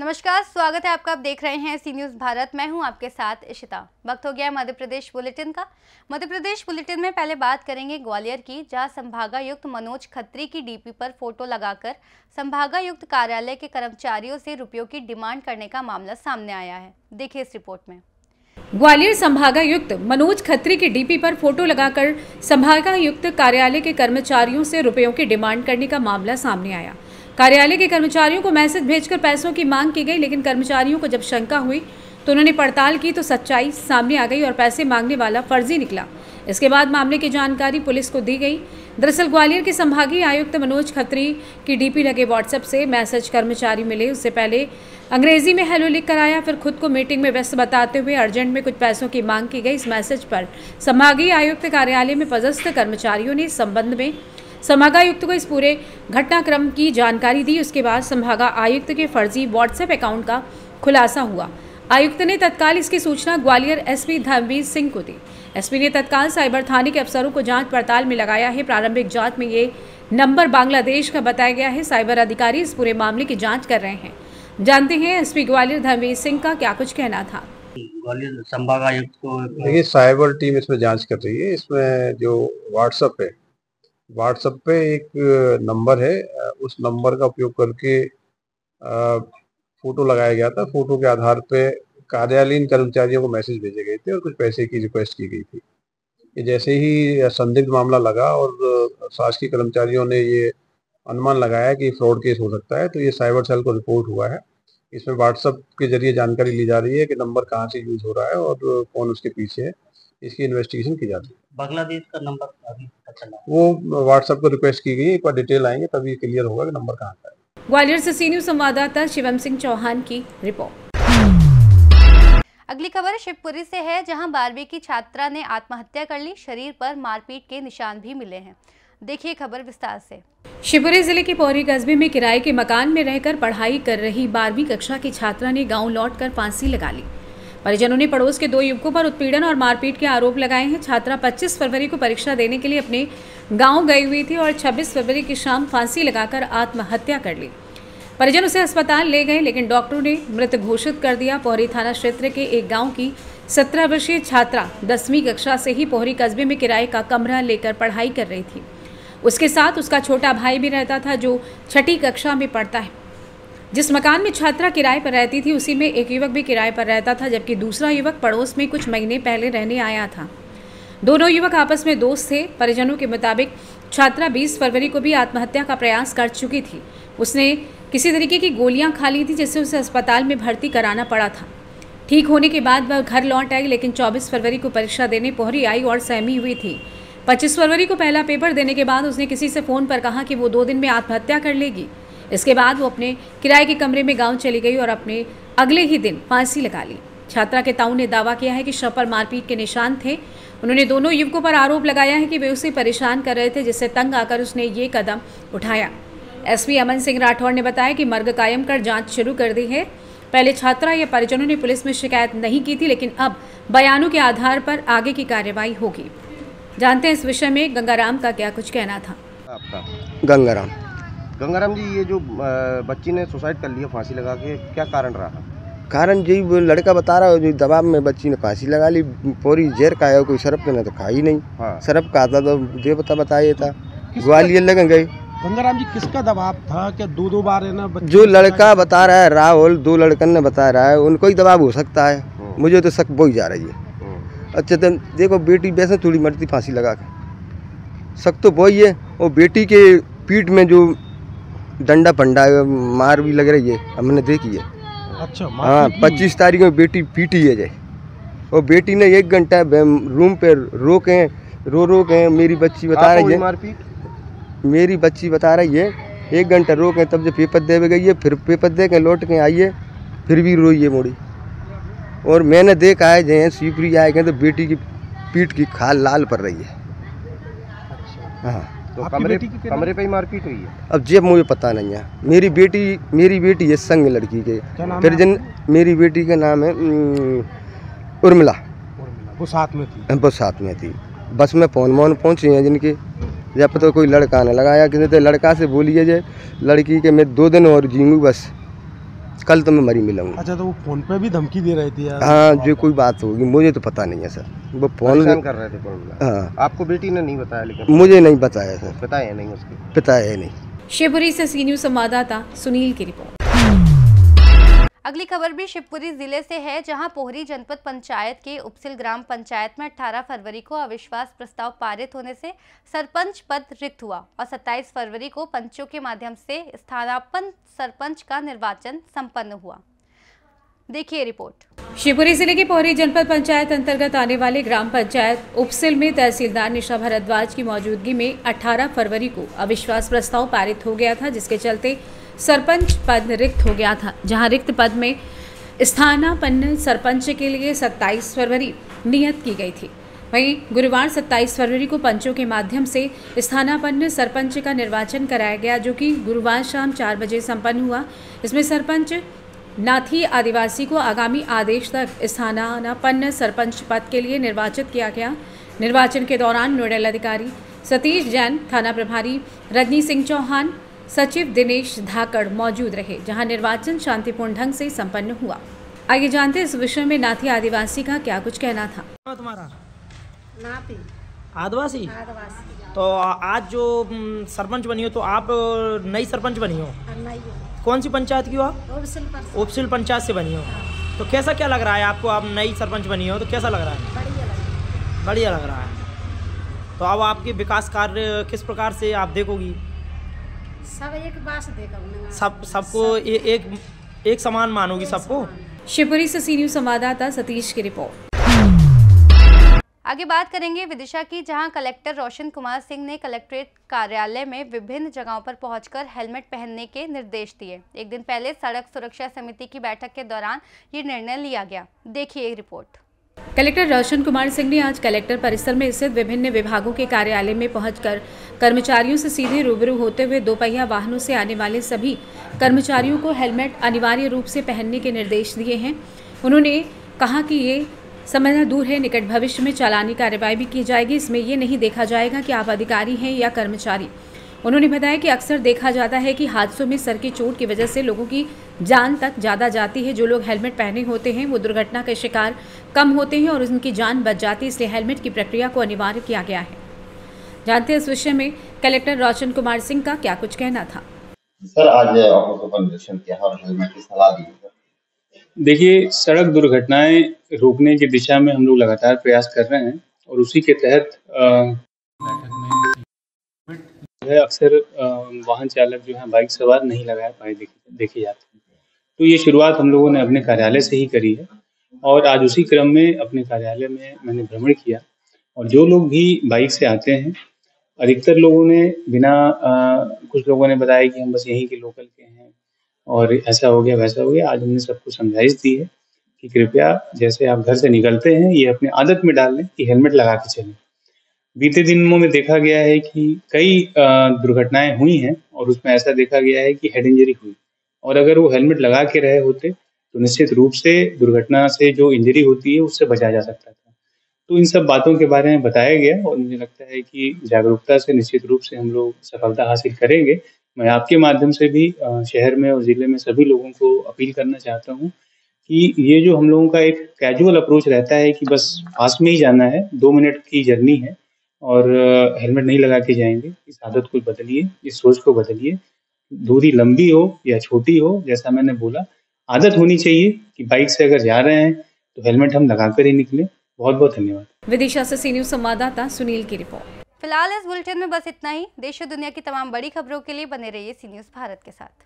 नमस्कार, स्वागत है आपका। आप देख रहे हैं सी न्यूज़ भारत। मैं हूं आपके साथ इशिता। वक्त हो गया है मध्य प्रदेश बुलेटिन का। मध्य प्रदेश बुलेटिन में पहले बात करेंगे ग्वालियर की, जहां संभागायुक्त मनोज खत्री की डीपी पर फोटो लगाकर संभागायुक्त कार्यालय के कर्मचारियों से रुपयों की डिमांड करने का मामला सामने आया है। देखिए इस रिपोर्ट में। ग्वालियर संभागायुक्त मनोज खत्री की डीपी पर फोटो लगाकर संभागायुक्त कार्यालय के कर्मचारियों से रुपयों की डिमांड करने का मामला सामने आया। कार्यालय के कर्मचारियों को मैसेज भेजकर पैसों की मांग की गई, लेकिन कर्मचारियों को जब शंका हुई तो उन्होंने पड़ताल की तो सच्चाई सामने आ गई और पैसे मांगने वाला फर्जी निकला। इसके बाद मामले की जानकारी पुलिस को दी गई। दरअसल ग्वालियर के संभागीय आयुक्त मनोज खत्री की डीपी लगे व्हाट्सएप से मैसेज कर्मचारी मिले। उससे पहले अंग्रेजी में हेलो लिख कर आया, फिर खुद को मीटिंग में व्यस्त बताते हुए अर्जेंट में कुछ पैसों की मांग की गई। इस मैसेज पर संभागीय आयुक्त कार्यालय में पदस्थ कर्मचारियों ने इस संबंध में संभागायुक्त को इस पूरे घटनाक्रम की जानकारी दी। उसके बाद संभागा आयुक्त के फर्जी व्हाट्सएप अकाउंट का खुलासा हुआ। आयुक्त ने तत्काल इसकी सूचना ग्वालियर एसपी धर्मवीर सिंह को दी। एसपी ने तत्काल साइबर थाने के अफसरों को जांच पड़ताल में लगाया है। प्रारंभिक जांच में ये नंबर बांग्लादेश का बताया गया है। साइबर अधिकारी इस पूरे मामले की जाँच कर रहे हैं। जानते हैं एसपी ग्वालियर धर्मवीर सिंह का क्या कुछ कहना था। ग्वालियर संभागायुक्त को देखिए, साइबर टीम इसमें जांच कर रही है। इसमें जो व्हाट्सएप पे एक नंबर है, उस नंबर का उपयोग करके फोटो लगाया गया था। फोटो के आधार पे कार्यालयीन कर्मचारियों को मैसेज भेजे गए थे और कुछ पैसे की रिक्वेस्ट की गई थी। ये जैसे ही संदिग्ध मामला लगा और शासकीय कर्मचारियों ने ये अनुमान लगाया कि फ्रॉड केस हो सकता है, तो ये साइबर सेल को रिपोर्ट हुआ है। इसमें व्हाट्सएप के जरिए जानकारी ली जा रही है कि नंबर कहाँ से यूज हो रहा है और कौन उसके पीछे है। इसकी इन्वेस्टिगेशन की जाती है। बांग्लादेश का नंबर अभी पता चला, वो व्हाट्सएप को रिक्वेस्ट की गई। एक बार डिटेल आएंगे तभी क्लियर होगा कि नंबर कहाँ का है। ग्वालियर से सी न्यूज़ संवाददाता शिवम सिंह चौहान की रिपोर्ट। अगली खबर शिवपुरी से है, जहां 12वीं की छात्रा ने आत्महत्या कर ली। शरीर पर मारपीट के निशान भी मिले हैं। देखिए खबर विस्तार से। शिवपुरी जिले के पौरी कस्बे में किराए के मकान में रहकर पढ़ाई कर रही 12वीं कक्षा की छात्रा ने गांव लौटकर फांसी लगा ली। परिजनों ने पड़ोस के 2 युवकों पर उत्पीड़न और मारपीट के आरोप लगाए हैं। छात्रा 25 फरवरी को परीक्षा देने के लिए अपने गांव गई हुई थी और 26 फरवरी की शाम फांसी लगाकर आत्महत्या कर ली। परिजन उसे अस्पताल ले गए, लेकिन डॉक्टरों ने मृत घोषित कर दिया। पोहरी थाना क्षेत्र के एक गांव की 17 वर्षीय छात्रा 10वीं कक्षा से ही पोहरी कस्बे में किराए का कमरा लेकर पढ़ाई कर रही थी। उसके साथ उसका छोटा भाई भी रहता था जो 6ठी कक्षा में पढ़ता है। जिस मकान में छात्रा किराए पर रहती थी उसी में एक युवक भी किराए पर रहता था, जबकि दूसरा युवक पड़ोस में कुछ महीने पहले रहने आया था। दोनों युवक आपस में दोस्त थे। परिजनों के मुताबिक छात्रा 20 फरवरी को भी आत्महत्या का प्रयास कर चुकी थी। उसने किसी तरीके की गोलियां खा ली थी, जिससे उसे अस्पताल में भर्ती कराना पड़ा था। ठीक होने के बाद वह घर लौट आई, लेकिन 24 फरवरी को परीक्षा देने पोहरी आई और सहमी हुई थी। 25 फरवरी को पहला पेपर देने के बाद उसने किसी से फ़ोन पर कहा कि वो 2 दिन में आत्महत्या कर लेगी। इसके बाद वो अपने किराए के कमरे में गांव चली गई और अपने अगले ही दिन फांसी लगा ली। छात्रा के ताऊ ने दावा किया है कि शव पर मारपीट के निशान थे। उन्होंने दोनों युवकों पर आरोप लगाया है कि वे उसे परेशान कर रहे थे, जिससे तंग आकर उसने ये कदम उठाया। एसपी अमन सिंह राठौर ने बताया कि मर्ग कायम कर जांच शुरू कर दी है। पहले छात्रा या परिजनों ने पुलिस में शिकायत नहीं की थी, लेकिन अब बयानों के आधार पर आगे की कार्रवाई होगी। जानते हैं इस विषय में गंगाराम का क्या कुछ कहना था। आपका गंगाराम जी, ये जो बच्ची ने सुसाइड कर लिया फांसी लगा के, क्या कारण रहा? कारण जी वो लड़का बता रहा है, जो दबाव में बच्ची ने फांसी लगा ली। पूरी जहर का है, कोई शराब पीना तो खाई नहीं। हाँ। शराब का था तो देवता बताया था। ग्वालियर लगे गए। गंगाराम जी, किसका दबाव था कि 2 बार है ना? जो लड़का बता रहा है राहुल, 2 लड़कन ने बता रहा है, उनको ही दबाव हो सकता है। मुझे तो शक बोई जा रही है। अच्छा तो देखो, बेटी वैसे थोड़ी मरती फांसी लगा के, शक तो वही है। और बेटी के पीठ में जो डंडा फंडा मार भी लग रही है, हमने देखी है। अच्छा, हाँ, 25 तारीख में बेटी पीटी है जाए। और बेटी ने 1 घंटा रूम पे रोके, रो के मेरी बच्ची बता रही है, मेरी बच्ची बता रही है 1 घंटा रोके, तब जब पेपर दे गई है, फिर पेपर दे के लौट के आई है, फिर भी रोई है मोड़ी। और मैंने देखा है जैसे शिवपुरी आए गए तो बेटी की पीठ की खाल लाल पड़ रही है। हाँ, तो कमरे पे ही मारपीट हुई है। अब जब मुझे पता नहीं है। मेरी बेटी है संग लड़की के। फिर जन मेरी बेटी का नाम है उर्मिला। वो साथ में थी। बस में फोन पहुँचे हैं जिनके, जब तो कोई लड़का ने लगाया, किसी तो लड़का से बोलिए जे लड़की के मैं 2 दिन और जीऊँगी बस। कल तो मैं मरी मिलूंगा। अच्छा, तो वो फोन पे भी धमकी दे रही थी यार? हाँ, जो कोई बात होगी मुझे तो पता नहीं है सर, वो फोन कर रहे थे फोन में। हाँ, आपको बेटी ने नहीं बताया? लेकिन मुझे नहीं बताया सर, बताया नहीं उसकी? बताया नहीं। शिवपुरी से सी न्यूज़ संवाददाता सुनील की रिपोर्ट। अगली खबर भी शिवपुरी जिले से है, जहां पोहरी जनपद पंचायत के उपसिल ग्राम पंचायत में 18 फरवरी को अविश्वास प्रस्ताव पारित होने से सरपंच पद रिक्त हुआ और 27 फरवरी को पंचों के माध्यम से स्थानापन्न सरपंच का निर्वाचन संपन्न हुआ। देखिए रिपोर्ट। शिवपुरी जिले के पोहरी जनपद पंचायत अंतर्गत आने वाले ग्राम पंचायत उपसिल में तहसीलदार निशा भारद्वाज की मौजूदगी में 18 फरवरी को अविश्वास प्रस्ताव पारित हो गया था, जिसके चलते सरपंच पद रिक्त हो गया था। जहां रिक्त पद में स्थानापन्न सरपंच के लिए 27 फरवरी नियत की गई थी। वहीं गुरुवार 27 फरवरी को पंचों के माध्यम से स्थानापन्न सरपंच का निर्वाचन कराया गया, जो कि गुरुवार शाम 4 बजे संपन्न हुआ। इसमें सरपंच नाथी आदिवासी को आगामी आदेश तक स्थानापन्न सरपंच पद के लिए निर्वाचित किया गया। निर्वाचन के दौरान नोडल अधिकारी सतीश जैन, थाना प्रभारी रजनी सिंह चौहान, सचिव दिनेश धाकड़ मौजूद रहे, जहां निर्वाचन शांतिपूर्ण ढंग से संपन्न हुआ। आइए जानते हैं इस विषय में नाथी आदिवासी का क्या कुछ कहना था। तुम्हारा नाथी आदिवासी? तो आज जो सरपंच बनी हो, तो आप नई सरपंच बनी हो? कौन सी पंचायत की हो आप? उपसिल पंचायत से बनी हो। तो कैसा क्या लग रहा है आपको? आप नई सरपंच बनी हो तो कैसा लग रहा है? बढ़िया लग रहा है। तो अब आपके विकास कार्य किस प्रकार से आप देखोगी? सब एक बात से देखोगे? सबको एक समान मानोगी सबको? शिवपुरी से सी न्यूज़ संवाददाता सतीश की रिपोर्ट। आगे बात करेंगे विदिशा की, जहां कलेक्टर रोशन कुमार सिंह ने कलेक्ट्रेट कार्यालय में विभिन्न जगहों पर पहुंचकर हेलमेट पहनने के निर्देश दिए। एक दिन पहले सड़क सुरक्षा समिति की बैठक के दौरान ये निर्णय लिया गया। देखिए रिपोर्ट। कलेक्टर रोशन कुमार सिंह ने आज कलेक्टर परिसर में स्थित विभिन्न विभागों के कार्यालय में पहुंचकर कर्मचारियों से सीधे रूबरू होते हुए दोपहिया वाहनों से आने वाले सभी कर्मचारियों को हेलमेट अनिवार्य रूप से पहनने के निर्देश दिए हैं। उन्होंने कहा कि ये समय दूर है, निकट भविष्य में चालानी कार्रवाई भी की जाएगी। इसमें ये नहीं देखा जाएगा कि आप अधिकारी हैं या कर्मचारी। उन्होंने बताया कि अक्सर देखा जाता है कि हादसों में सर की चोट की वजह से लोगों की जान तक ज़्यादा जाती है। जो लोग हेलमेट पहने होते हैं वो दुर्घटना के शिकार कम होते हैं और उनकी जान बच जाती है, इसलिए हेलमेट की प्रक्रिया को अनिवार्य किया गया है। जानते हैं इस विषय में कलेक्टर रोशन कुमार सिंह का क्या कुछ कहना था। सर, आज ऑफिसों का निरीक्षण किया और हेलमेट की सलाह दी। देखिए, सड़क दुर्घटनाएं रोकने की दिशा में हम लोग लगातार प्रयास कर रहे हैं और उसी के तहत अक्सर वाहन चालक जो है बाइक सवार नहीं लगा पाए देखे जाते हैं। तो ये शुरुआत हम लोगों ने अपने कार्यालय से ही करी है और आज उसी क्रम में अपने कार्यालय में मैंने भ्रमण किया और जो लोग भी बाइक से आते हैं, अधिकतर लोगों ने बिना कुछ लोगों ने बताया कि हम बस यहीं के लोकल के हैं और ऐसा हो गया वैसा हो गया। आज हमने सबको समझाइश दी है कि कृपया जैसे आप घर से निकलते हैं ये अपने आदत में डाल लें कि हेलमेट लगा के चलें। बीते दिनों में देखा गया है कि कई दुर्घटनाएं हुई हैं और उसमें ऐसा देखा गया है कि हेड इंजरी हुई और अगर वो हेलमेट लगा के रहे होते तो निश्चित रूप से दुर्घटना से जो इंजरी होती है उससे बचा जा सकता था। तो इन सब बातों के बारे में बताया गया और मुझे लगता है कि जागरूकता से निश्चित रूप से हम लोग सफलता हासिल करेंगे। मैं आपके माध्यम से भी शहर में और ज़िले में सभी लोगों को अपील करना चाहता हूँ कि ये जो हम लोगों का एक कैजुअल अप्रोच रहता है कि बस पास में ही जाना है, 2 मिनट की जर्नी है और हेलमेट नहीं लगा के जाएंगे, इस आदत को बदलिए, इस सोच को बदलिए। दूरी लंबी हो या छोटी हो, जैसा मैंने बोला, आदत होनी चाहिए कि बाइक से अगर जा रहे हैं तो हेलमेट हम लगा कर ही निकलें। बहुत बहुत धन्यवाद। विदिशा से सी न्यूज़ संवाददाता सुनील की रिपोर्ट। फिलहाल इस बुलेटिन में बस इतना ही। देश और दुनिया की तमाम बड़ी खबरों के लिए बने रहिए सी न्यूज़ भारत के साथ।